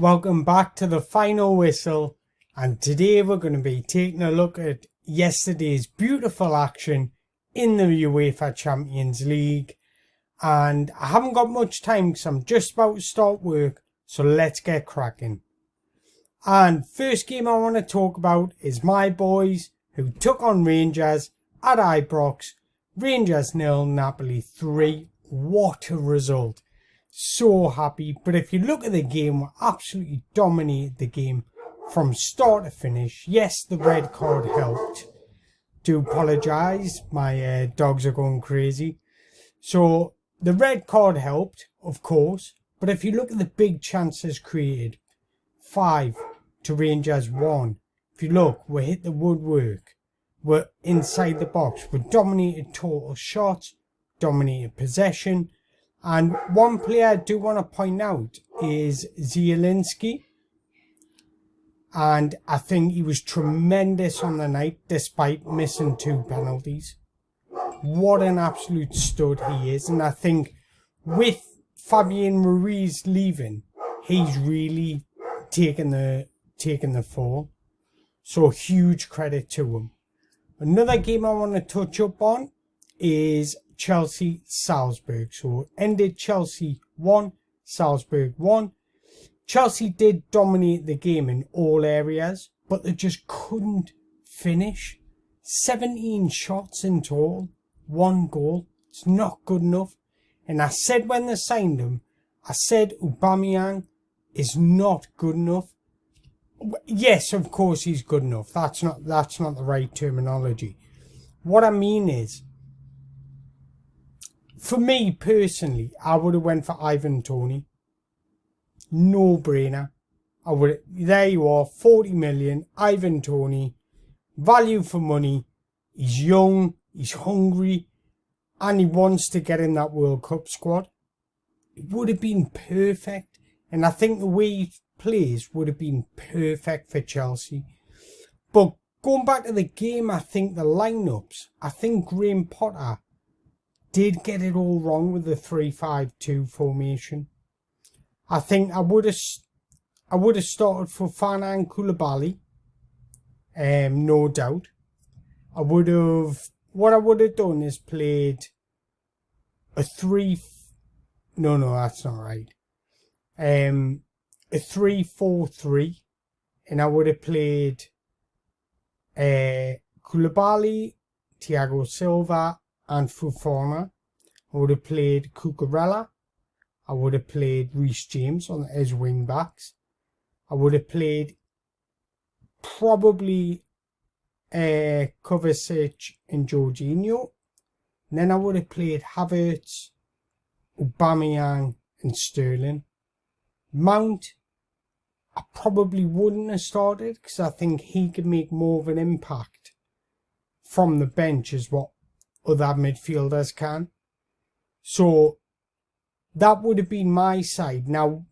Welcome back to the final whistle, and today we're going to be taking a look at yesterday's beautiful action in the UEFA Champions League. And I haven't got much time because I'm just about to start work, so let's get cracking. And first game I want to talk about is my boys who took on Rangers at Ibrox. Rangers 0, Napoli 3. What a result. So happy. But if you look at the game, we absolutely dominated the game from start to finish. Yes, the red card helped. Do apologise, my dogs are going crazy. So the red card helped, of course. But if you look at the big chances created, 5 to Rangers 1. If you look, we hit the woodwork. We're inside the box. We dominated total shots, dominated possession. And one player I do want to point out is Zielinski. And I think he was tremendous on the night despite missing 2 penalties. What an absolute stud he is. And I think with Fabian Ruiz leaving, he's really taken the fall. So huge credit to him. Another game I want to touch up on is Chelsea Salzburg. So ended Chelsea 1, Salzburg 1. Chelsea did dominate the game in all areas, but they just couldn't finish. 17 shots in total, 1 goal. It's not good enough. And I said when they signed him, I said Aubameyang is not good enough. Yes, of course he's good enough. That's not the right terminology. What I mean is, for me personally, I would have went for Ivan Toney. No brainer. There you are, 40 million, Ivan Toney. Value for money. He's young, he's hungry, and he wants to get in that World Cup squad. It would have been perfect. And I think the way he plays would have been perfect for Chelsea. But going back to the game, I think the lineups, I think Graham Potter did get it all wrong with the 3-5-2 formation. I think I would have started Fofana and Koulibaly, no doubt. What I would have done is played a 3. No, that's not right. A 3-4-3, and I would have played Koulibaly, Thiago Silva, and Fofana. I would have played Cucurella. I would have played Reece James as wing backs. I would have played probably Kovacic and Jorginho. And then I would have played Havertz, Aubameyang and Sterling. Mount, I probably wouldn't have started because I think he could make more of an impact from the bench as what other midfielders can. So that would have been my side. Now,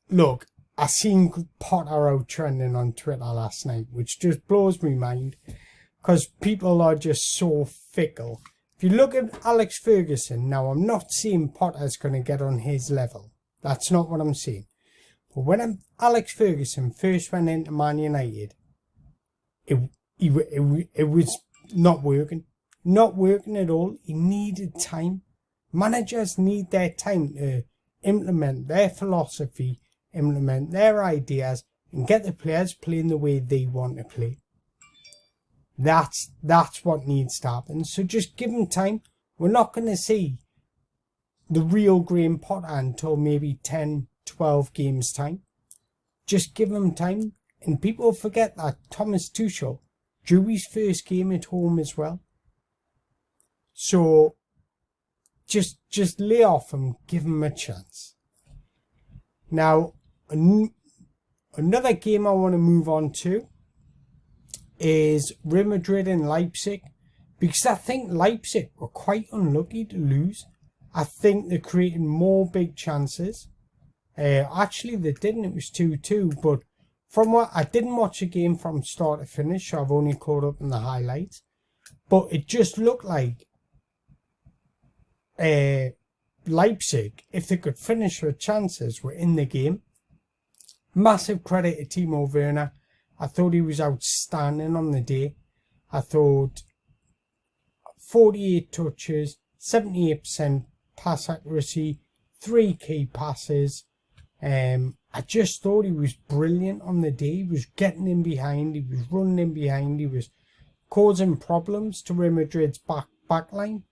look, I seen Potter out trending on Twitter last night, which just blows me mind because people are just so fickle. If you look at Alex Ferguson, now I'm not saying Potter's going to get on his level. That's not what I'm saying. But when Alex Ferguson first went into Man United, it was not working. Not working at all. He needed time. Managers need their time to implement their philosophy, implement their ideas, and get the players playing the way they want to play. That's what needs to happen. So just give them time. We're not going to see the real Graham Potter until maybe 10, 12 games time. Just give them time. And people forget that Thomas Tuchel drew his first game at home as well. So just lay off him, give him a chance. Now, another game I want to move on to is Real Madrid and Leipzig, because I think Leipzig were quite unlucky to lose. I think they created more big chances. Actually, they didn't. It was 2-2. But from what I didn't watch the game from start to finish, so I've only caught up in the highlights. But it just looked like Leipzig, if they could finish their chances, were in the game. Massive credit to Timo Werner. I thought he was outstanding on the day. I thought 48 touches, 78% pass accuracy, 3 key passes. I just thought he was brilliant on the day. He was getting in behind, he was running in behind, he was causing problems to Real Madrid's backline.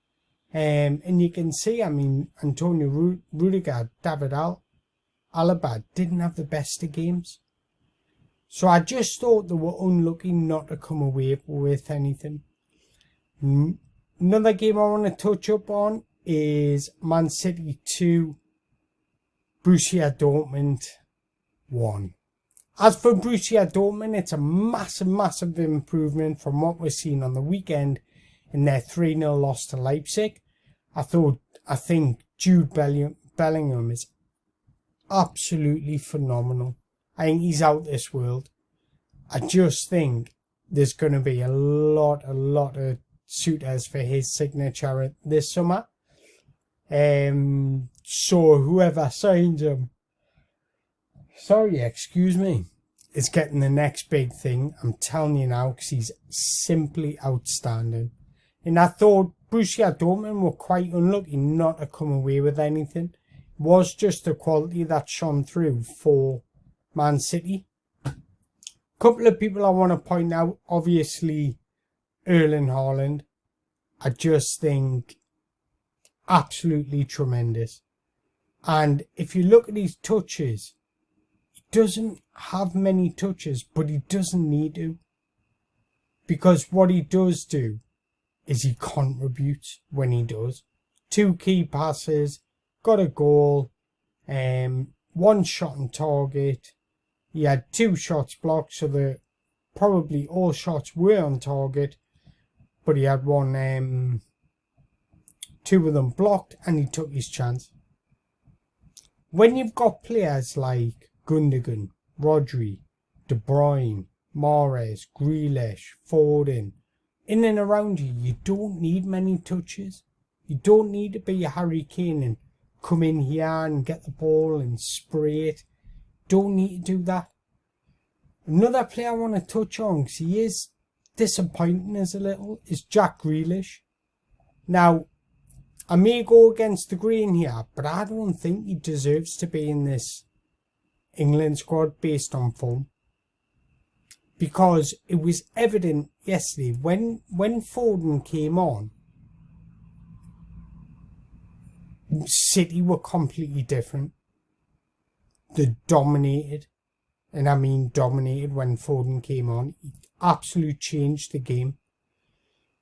And you can see, I mean, Antonio Rudiger, David Alaba didn't have the best of games. So I just thought they were unlucky not to come away with anything. Another game I want to touch up on is Man City 2, Borussia Dortmund 1. As for Borussia Dortmund, it's a massive improvement from what we're seeing on the weekend in their 3-0 loss to Leipzig. I think Jude Bellingham is absolutely phenomenal. I think he's out this world. I just think there's going to be a lot of suitors for his signature this summer. So whoever signs him, is getting the next big thing. I'm telling you now, because he's simply outstanding. And I thought Borussia Dortmund were quite unlucky not to come away with anything. It was just the quality that shone through for Man City. Couple of people I want to point out, obviously Erling Haaland. I just think absolutely tremendous. And if you look at his touches, he doesn't have many touches, but he doesn't need to. Because what he does do is he contributes when he does. 2 key passes, got a goal, 1 shot on target. He had 2 shots blocked, so probably all shots were on target. But he had 2 of them blocked, and he took his chance. When you've got players like Gundogan, Rodri, De Bruyne, Mahrez, Grealish, Foden, in and around you, you don't need many touches. You don't need to be a Harry Kane and come in here and get the ball and spray it. Don't need to do that. Another player I want to touch on, because he is disappointing us a little, is Jack Grealish. Now, I may go against the grain here, but I don't think he deserves to be in this England squad based on form. Because it was evident yesterday, when Foden came on, City were completely different. They dominated. And I mean dominated when Foden came on. He absolutely changed the game.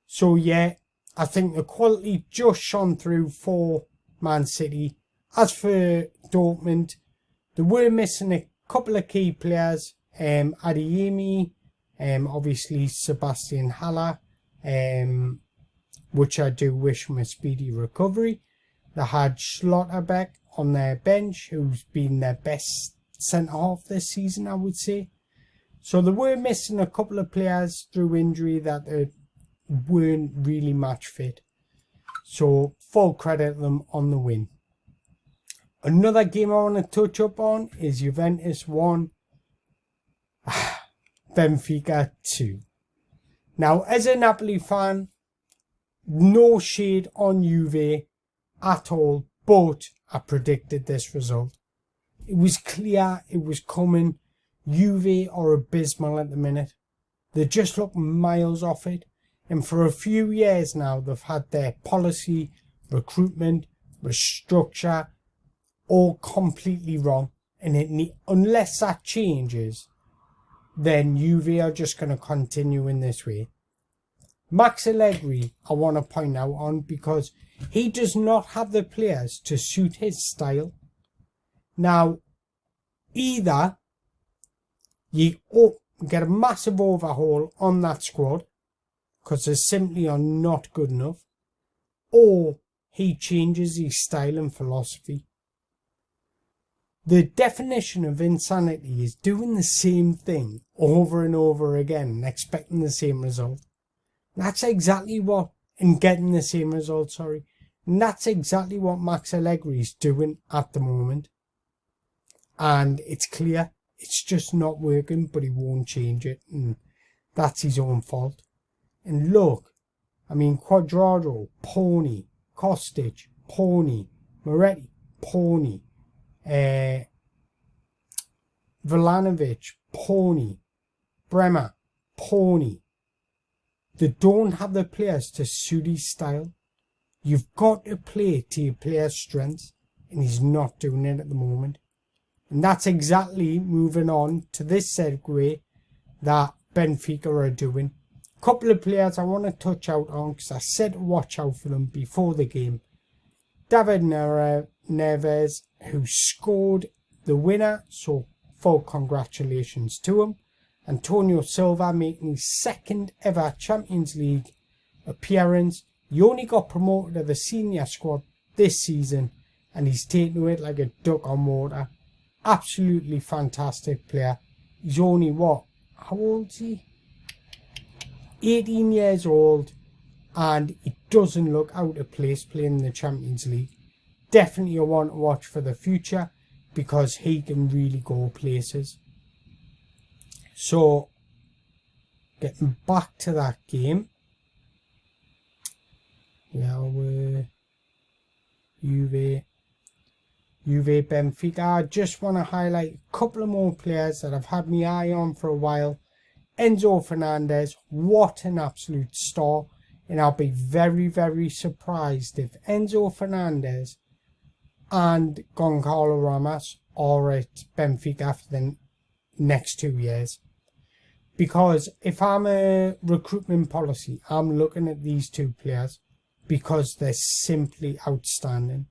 So yeah, I think the quality just shone through for Man City. As for Dortmund, they were missing a couple of key players. Adeyemi, obviously Sebastian Haller, which I do wish him a speedy recovery. They had Schlotterbeck on their bench, who's been their best centre-half this season, I would say. So they were missing a couple of players through injury that weren't really match fit. So full credit to them on the win. Another game I want to touch up on is Juventus 1, Benfica 2. Now, as a Napoli fan, no shade on Juve at all, but I predicted this result. It was clear it was coming. Juve are abysmal at the minute. They just look miles off it. And for a few years now, they've had their policy, recruitment, restructure, all completely wrong. And unless that changes, then Juve are just going to continue in this way. Max Allegri, I want to point out on, because he does not have the players to suit his style. Now, either you get a massive overhaul on that squad, because they simply are not good enough, or he changes his style and philosophy. The definition of insanity is doing the same thing over and over again and expecting the same result. That's exactly what, and getting the same result, sorry. And that's exactly what Max Allegri is doing at the moment. And it's clear It's just not working, but he won't change it, and that's his own fault. And look, I mean, Cuadrado, pony. Kostic, pony. Moretti, pony. Vlahovic, pony. Bremer, pony. They don't have the players to suit his style. You've got to play to your player's strengths, and he's not doing it at the moment. And that's exactly moving on to this segue that Benfica are doing. A couple of players I want to touch out on because I said to watch out for them before the game. David Neves, who scored the winner, so full congratulations to him. Antonio Silva making his second ever Champions League appearance. He only got promoted to the senior squad this season, and he's taken to it like a duck on water. Absolutely fantastic player. He's only what? How old is he? 18 years old, and he doesn't look out of place playing in the Champions League. Definitely a one to watch for the future because he can really go places. So, getting back to that game. Yeah, we're Juve Benfica. I just want to highlight a couple of more players that I've had my eye on for a while. Enzo Fernandez, what an absolute star. And I'll be very, very surprised if Enzo Fernandez and Goncalo Ramos are at Benfica for the next 2 years. Because if I'm a recruitment policy, I'm looking at these two players because they're simply outstanding.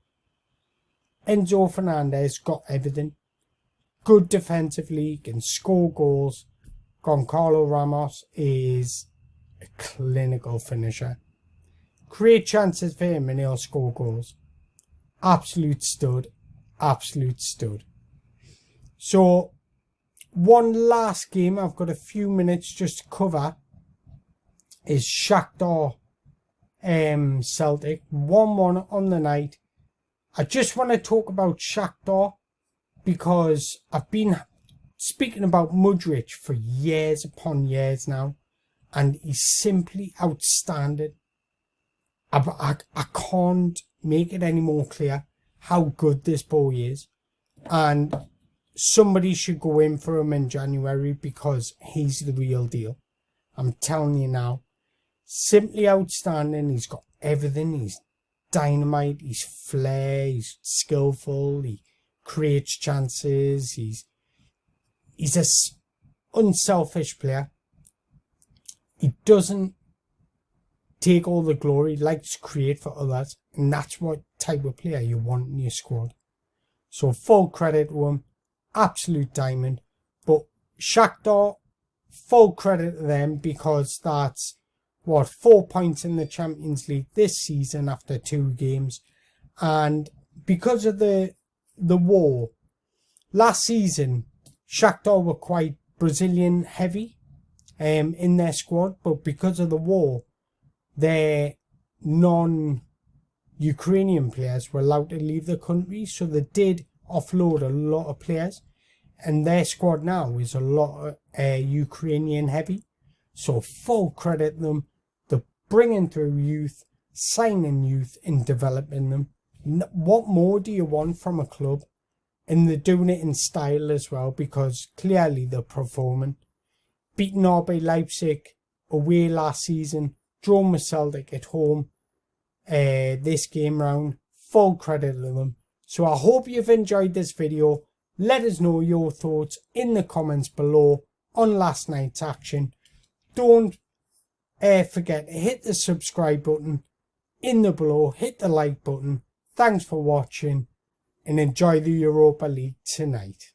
Enzo Fernandez got everything. Good defensively, can score goals. Goncalo Ramos is a clinical finisher. Create chances for him and he'll score goals. Absolute stud. Absolute stud. So, one last game I've got a few minutes just to cover is Shakhtar Celtic. 1-1 on the night. I just want to talk about Shakhtar because I've been speaking about Mudryk for years upon years now, and he's simply outstanding. I can't make it any more clear how good this boy is, and somebody should go in for him in January because he's the real deal. I'm telling you now, simply outstanding. He's got everything. He's dynamite, he's flair, he's skillful, he creates chances, he's a unselfish player. He doesn't take all the glory, he likes to create for others, and that's what type of player you want in your squad. So full credit to him, absolute diamond. But Shakhtar, full credit to them because that's 4 points in the Champions League this season after 2 games. And because of the war, last season Shakhtar were quite Brazilian heavy in their squad, but because of the war, their non-Ukrainian players were allowed to leave the country, so they did offload a lot of players, and their squad now is a lot Ukrainian heavy. So full credit to them. Bringing through youth, signing youth and developing them. What more do you want from a club? And they're doing it in style as well because clearly they're performing. Beating RB Leipzig away last season, drawn with Celtic at home this game round. Full credit to them. So I hope you've enjoyed this video. Let us know your thoughts in the comments below on last night's action. Don't forget to hit the subscribe button in the below, hit the like button. Thanks for watching and enjoy the Europa League tonight.